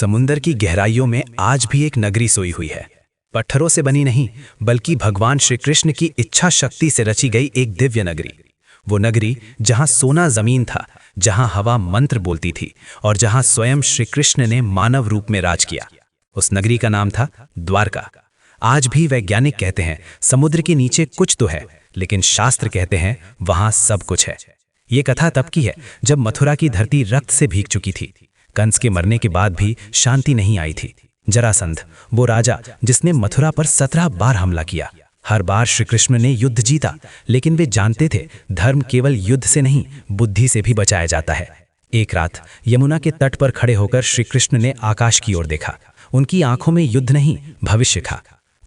समुंदर की गहराइयों में आज भी एक नगरी सोई हुई है। पत्थरों से बनी नहीं, बल्कि भगवान श्री कृष्ण की इच्छा शक्ति से रची गई एक दिव्य नगरी। वो नगरी जहां सोना जमीन था, जहां हवा मंत्र बोलती थी और जहां स्वयं श्री कृष्ण ने मानव रूप में राज किया। उस नगरी का नाम था द्वारका। आज भी वैज्ञानिक कहते हैं समुद्र के नीचे कुछ तो है, लेकिन शास्त्र कहते हैं वहां सब कुछ है। ये कथा तब की है जब मथुरा की धरती रक्त से भीग चुकी थी। कंस के मरने के बाद भी शांति नहीं आई थी। जरासंध, वो राजा जिसने मथुरा पर 17 बार हमला किया, हर बार श्री कृष्ण ने युद्ध जीता, लेकिन वे जानते थे धर्म केवल युद्ध से नहीं, बुद्धि से भी बचाया जाता है। एक रात यमुना के तट पर खड़े होकर श्री कृष्ण ने आकाश की ओर देखा। उनकी आंखों में युद्ध नहीं, भविष्य था।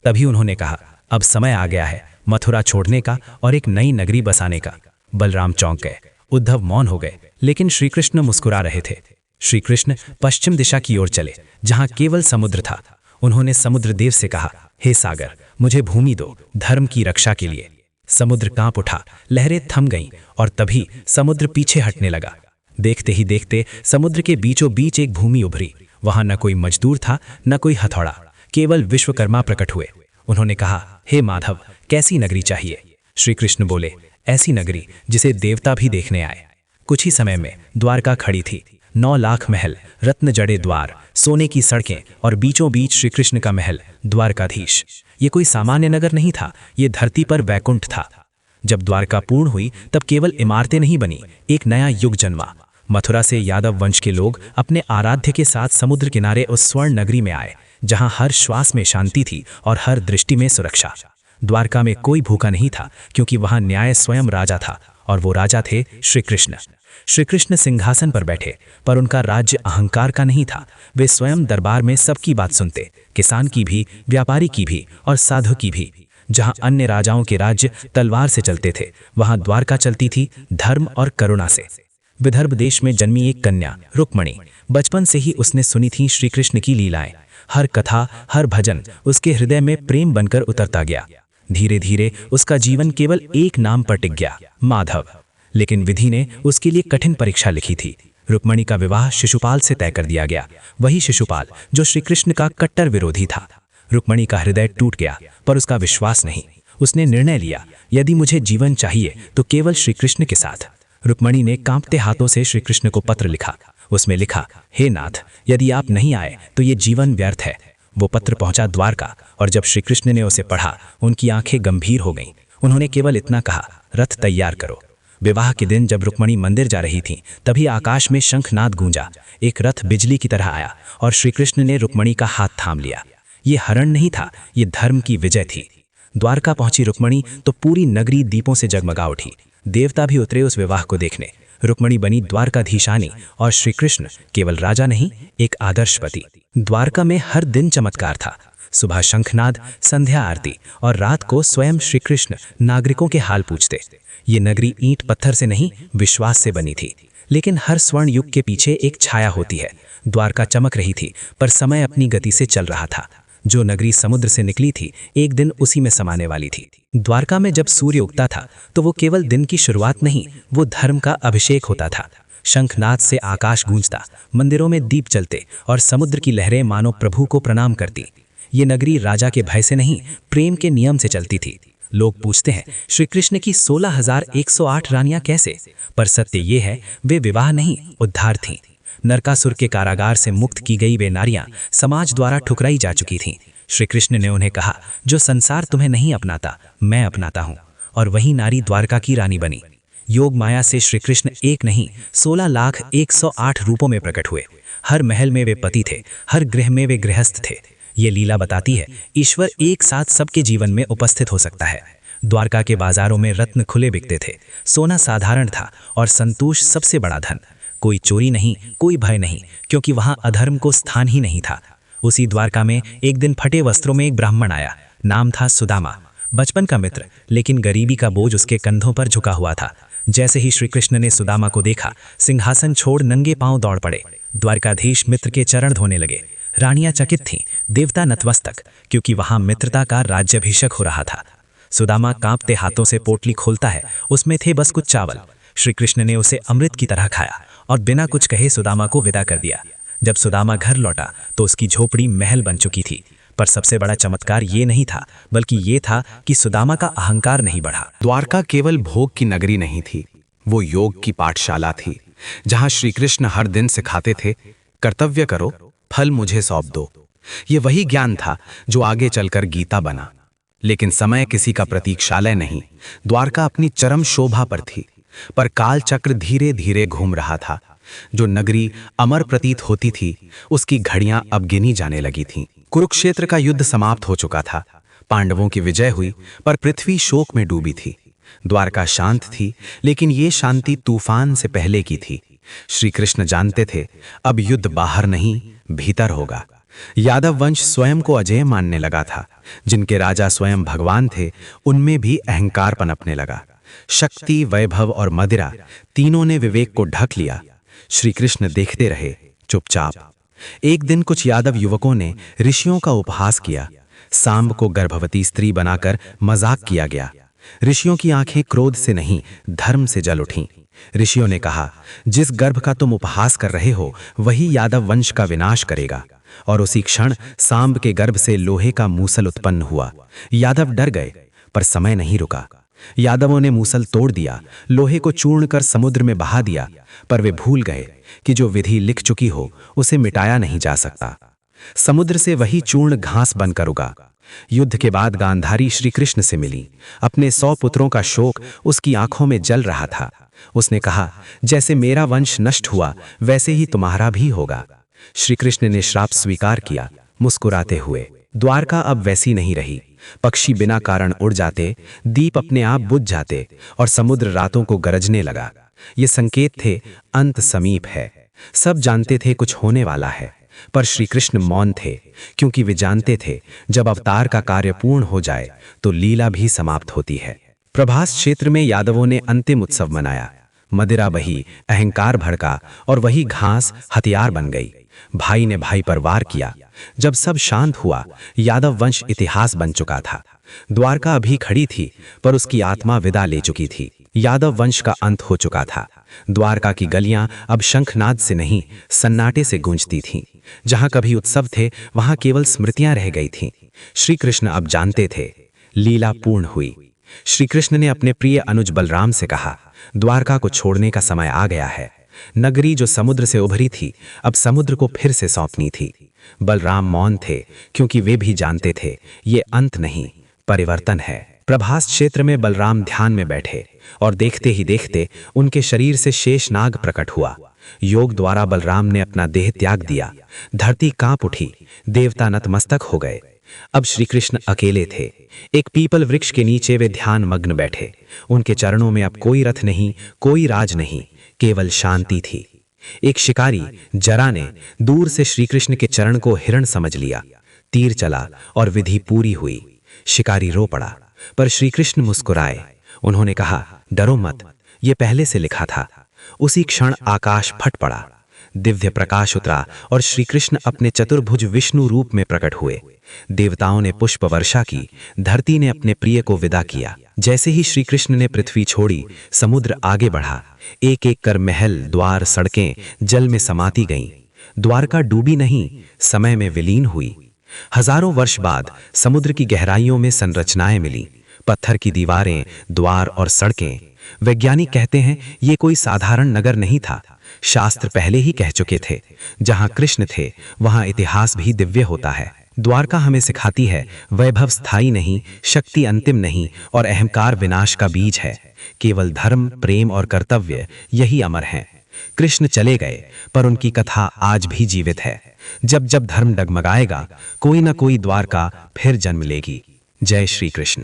तभी उन्होंने कहा, अब समय आ गया है मथुरा छोड़ने का और एक नई नगरी बसाने का। बलराम चौंक गए, उद्धव मौन हो गए, लेकिन श्री कृष्ण मुस्कुरा रहे थे। श्री कृष्ण पश्चिम दिशा की ओर चले, जहां केवल समुद्र था। उन्होंने समुद्र देव से कहा, हे सागर, मुझे भूमि दो धर्म की रक्षा के लिए। समुद्र कांप उठा, लहरें थम गईं और तभी समुद्र पीछे हटने लगा। देखते ही देखते समुद्र के बीचों बीच एक भूमि उभरी। वहां न कोई मजदूर था, न कोई हथौड़ा, केवल विश्वकर्मा प्रकट हुए। उन्होंने कहा, हे माधव, कैसी नगरी चाहिए? श्री कृष्ण बोले, ऐसी नगरी जिसे देवता भी देखने आए। कुछ ही समय में द्वारका खड़ी थी। 9 लाख महल, रत्न जड़े द्वार, सोने की सड़कें और बीचों बीच श्री कृष्ण का महल द्वारकाधीश। ये कोई सामान्य नगर नहीं था, ये धरती पर वैकुंठ था। जब द्वारका पूर्ण हुई तब केवल इमारतें नहीं बनी, एक नया युग जन्मा। मथुरा से यादव वंश के लोग अपने आराध्य के साथ समुद्र किनारे उस स्वर्ण नगरी में आए, जहां हर श्वास में शांति थी और हर दृष्टि में सुरक्षा। द्वारका में कोई भूखा नहीं था, क्योंकि वहां न्याय स्वयं राजा था, और वो राजा थे श्री कृष्ण। श्री कृष्ण सिंहासन पर बैठे, पर उनका राज्य अहंकार का नहीं था। वे स्वयं दरबार में सबकी बात सुनते, किसान की भी, व्यापारी की भी और साधु की भी। जहां अन्य राजाओं के राज्य तलवार से चलते थे, वहां द्वारका चलती थी धर्म और करुणा से। विदर्भ देश में जन्मी एक कन्या रुक्मणी, बचपन से ही उसने सुनी थी श्री कृष्ण की लीलाएं। हर कथा, हर भजन उसके हृदय में प्रेम बनकर उतरता गया। धीरे धीरे उसका जीवन केवल एक नाम पर टिक गया, माधव। लेकिन विधि ने उसके लिए कठिन परीक्षा लिखी थी। रुक्मणी का विवाह शिशुपाल से तय कर दिया गया, वही शिशुपाल जो श्री कृष्ण का कट्टर विरोधी था। रुक्मणी का हृदय टूट गया, पर उसका विश्वास नहीं। उसने निर्णय लिया, यदि मुझे जीवन चाहिए तो केवल श्री कृष्ण के साथ। रुक्मणी ने कांपते हाथों से श्री कृष्ण को पत्र लिखा। उसमें लिखा, हे नाथ, यदि आप नहीं आए तो ये जीवन व्यर्थ है। वो पत्र पहुंचा द्वारका, और जब श्री कृष्ण ने उसे पढ़ा, उनकी आंखें गंभीर हो गईं। उन्होंने केवल इतना कहा, रथ तैयार करो। विवाह के दिन जब रुक्मणी मंदिर जा रही थी, तभी आकाश में शंखनाद गूंजा। एक रथ बिजली की तरह आया और श्री कृष्ण ने रुक्मणी का हाथ थाम लिया। ये हरण नहीं था, ये धर्म की विजय थी। द्वारका पहुंची रुक्मणी तो पूरी नगरी दीपों से जगमगा उठी। देवता भी उतरे उस विवाह को देखने। रुक्मणी बनी द्वारकाधीशानी और श्री कृष्ण केवल राजा नहीं, एक आदर्श पति। द्वारका में हर दिन चमत्कार था। सुबह शंखनाद, संध्या आरती और रात को स्वयं श्री कृष्ण नागरिकों के हाल पूछते। ये नगरी ईंट पत्थर से नहीं, विश्वास से बनी थी। लेकिन हर स्वर्ण युग के पीछे एक छाया होती है। द्वारका चमक रही थी, पर समय अपनी गति से चल रहा था। जो नगरी समुद्र से निकली थी, एक दिन उसी में समाने वाली थी। द्वारका में जब सूर्य उगता था तो वो केवल दिन की शुरुआत नहीं, वो धर्म का अभिषेक होता था। शंखनाद से आकाश गूंजता, मंदिरों में दीप जलते और समुद्र की लहरें मानो प्रभु को प्रणाम करती। ये नगरी राजा के भय से नहीं, प्रेम के नियम से चलती थी। लोग पूछते हैं, श्री कृष्ण की 16,108 रानियां कैसे? पर सत्य ये है, वे विवाह नहीं, उद्धार थीं। नरकासुर के कारागार से मुक्त की गई वे नारियां समाज द्वारा ठुकराई जा चुकी थीं। श्री कृष्ण ने उन्हें कहा, जो संसार तुम्हें नहीं अपनाता, मैं अपनाता हूं। और वही नारी द्वारका की रानी बनी। योग माया से श्री कृष्ण एक नहीं, 16,108 रूपों में प्रकट हुए। हर महल में वे पति थे, हर गृह में वे गृहस्थ थे। ये लीला बताती है, ईश्वर एक साथ सबके जीवन में उपस्थित हो सकता है। द्वारका के बाजारों में रत्न खुले बिकते थे, सोना साधारण था और संतोष सबसे बड़ा धन। कोई चोरी नहीं, कोई भय नहीं, क्योंकि वहां अधर्म को स्थान ही नहीं था। उसी द्वारका में एक दिन फटे वस्त्रों में एक ब्राह्मण आया। नाम था सुदामा, बचपन का मित्र, लेकिन गरीबी का बोझ उसके कंधों पर झुका हुआ था। जैसे ही श्री कृष्ण ने सुदामा को देखा, सिंहासन छोड़ नंगे पांव दौड़ पड़े। द्वारकाधीश मित्र के चरण धोने लगे। रानियां चकित थीं, देवता नतमस्तक, क्योंकि वहां मित्रता का राज्याभिषेक हो रहा था। सुदामा कांपते हाथों से पोटली खोलता है, उसमें थे बस कुछ चावल। श्री कृष्ण ने उसे अमृत की तरह खाया और बिना कुछ कहे सुदामा को विदा कर दिया। जब सुदामा घर लौटा तो उसकी झोपड़ी महल बन चुकी थी। पर सबसे बड़ा चमत्कार ये नहीं था, बल्कि ये था कि सुदामा का अहंकार नहीं बढ़ा। द्वारका केवल भोग की नगरी नहीं थी, वो योग की पाठशाला थी, जहां श्री कृष्ण हर दिन सिखाते थे, कर्तव्य करो, फल मुझे सौंप दो। ये वही ज्ञान था जो आगे चलकर गीता बना। लेकिन समय किसी का प्रतीक्षालय नहीं। द्वारका अपनी चरम शोभा पर थी, पर काल चक्र धीरे धीरे घूम रहा था। जो नगरी अमर प्रतीत होती थी, उसकी घड़ियां अब गिनी जाने लगी थीं। कुरुक्षेत्र का युद्ध समाप्त हो चुका था। पांडवों की विजय हुई, पर पृथ्वी शोक में डूबी थी। द्वारका शांत थी, लेकिन ये शांति तूफान से पहले की थी। श्री कृष्ण जानते थे, अब युद्ध बाहर नहीं, भीतर होगा। यादव वंश स्वयं को अजेय मानने लगा था। जिनके राजा स्वयं भगवान थे, उनमें भी अहंकार पनपने लगा। शक्ति, वैभव और मदिरा तीनों ने विवेक को ढक लिया। श्री कृष्ण देखते रहे, चुपचाप। एक दिन कुछ यादव युवकों ने ऋषियों का उपहास किया। सांब को गर्भवती स्त्री बनाकर मजाक किया गया। ऋषियों की आंखें क्रोध से नहीं, धर्म से जल उठीं। ऋषियों ने कहा, जिस गर्भ का तुम उपहास कर रहे हो, वही यादव वंश का विनाश करेगा। और उसी क्षण सांब के गर्भ से लोहे का मूसल उत्पन्न हुआ। यादव डर गए, पर समय नहीं रुका। यादवों ने मूसल तोड़ दिया, लोहे को चूर्ण कर समुद्र में बहा दिया। पर वे भूल गए कि जो विधि लिख चुकी हो, उसे मिटाया नहीं जा सकता। समुद्र से वही चूर्ण घास बनकर उगा। युद्ध के बाद गांधारी श्री कृष्ण से मिली। अपने 100 पुत्रों का शोक उसकी आंखों में जल रहा था। उसने कहा, जैसे मेरा वंश नष्ट हुआ, वैसे ही तुम्हारा भी होगा। श्री कृष्ण ने श्राप स्वीकार किया, मुस्कुराते हुए। द्वारका अब वैसी नहीं रही। पक्षी बिना कारण उड़ जाते, दीप अपने आप बुझ जाते, और समुद्र रातों को गरजने लगा। ये संकेत थे, अंत समीप है। सब जानते थे कुछ होने वाला है, पर श्री कृष्ण मौन थे, क्योंकि वे जानते थे, जब अवतार का कार्य पूर्ण हो जाए तो लीला भी समाप्त होती है। प्रभास क्षेत्र में यादवों ने अंतिम उत्सव मनाया। मदिरा बही, अहंकार भड़का, और वही घास हथियार बन गई। भाई ने भाई पर वार किया। जब सब शांत हुआ, यादव वंश इतिहास बन चुका था। द्वारका अभी खड़ी थी, पर उसकी आत्मा विदा ले चुकी थी। यादव वंश का अंत हो चुका था। द्वारका की गलियां अब शंखनाद से नहीं, सन्नाटे से गूंजती थीं। जहां कभी उत्सव थे, वहां केवल स्मृतियां रह गई थीं। श्री कृष्ण अब जानते थे, लीला पूर्ण हुई। श्री कृष्ण ने अपने प्रिय अनुज बलराम से कहा, द्वारका को छोड़ने का समय आ गया है। नगरी जो समुद्र से उभरी थी, अब समुद्र को फिर से सौंपनी थी। बलराम मौन थे, क्योंकि वे भी जानते थे, ये अंत नहीं, परिवर्तन है। प्रभास क्षेत्र में बलराम ध्यान में बैठे, और देखते ही देखते उनके शरीर से शेषनाग प्रकट हुआ। योग द्वारा बलराम ने अपना देह त्याग दिया। धरती कांप उठी, देवता नतमस्तक हो गए। अब श्री कृष्ण अकेले थे। एक पीपल वृक्ष के नीचे वे ध्यान मग्न बैठे। उनके चरणों में अब कोई रथ नहीं, कोई राज नहीं, केवल शांति थी। एक शिकारी जरा ने दूर से श्री कृष्ण के चरण को हिरण समझ लिया। तीर चला और विधि पूरी हुई। शिकारी रो पड़ा, पर श्री कृष्ण मुस्कुराए। उन्होंने कहा, डरो मत, ये पहले से लिखा था। उसी क्षण आकाश फट पड़ा, दिव्य प्रकाश उतरा, और श्री कृष्ण अपने चतुर्भुज विष्णु रूप में प्रकट हुए। देवताओं ने पुष्प वर्षा की, धरती ने अपने प्रिय को विदा किया। जैसे ही श्री कृष्ण ने पृथ्वी छोड़ी, समुद्र आगे बढ़ा। एक एक कर महल, द्वार, सड़कें जल में समाती गईं। द्वारका डूबी नहीं, समय में विलीन हुई। हजारों वर्ष बाद समुद्र की गहराइयों में संरचनाएं मिली, पत्थर की दीवारें, द्वार और सड़कें। वैज्ञानिक कहते हैं, ये कोई साधारण नगर नहीं था। शास्त्र पहले ही कह चुके थे, जहां कृष्ण थे, वहां इतिहास भी दिव्य होता है। द्वारका हमें सिखाती है, वैभव स्थायी नहीं, शक्ति अंतिम नहीं, और अहंकार विनाश का बीज है। केवल धर्म, प्रेम और कर्तव्य यही अमर हैं। कृष्ण चले गए, पर उनकी कथा आज भी जीवित है। जब जब धर्म डगमगाएगा, कोई न कोई द्वारका फिर जन्म लेगी। जय श्री कृष्ण।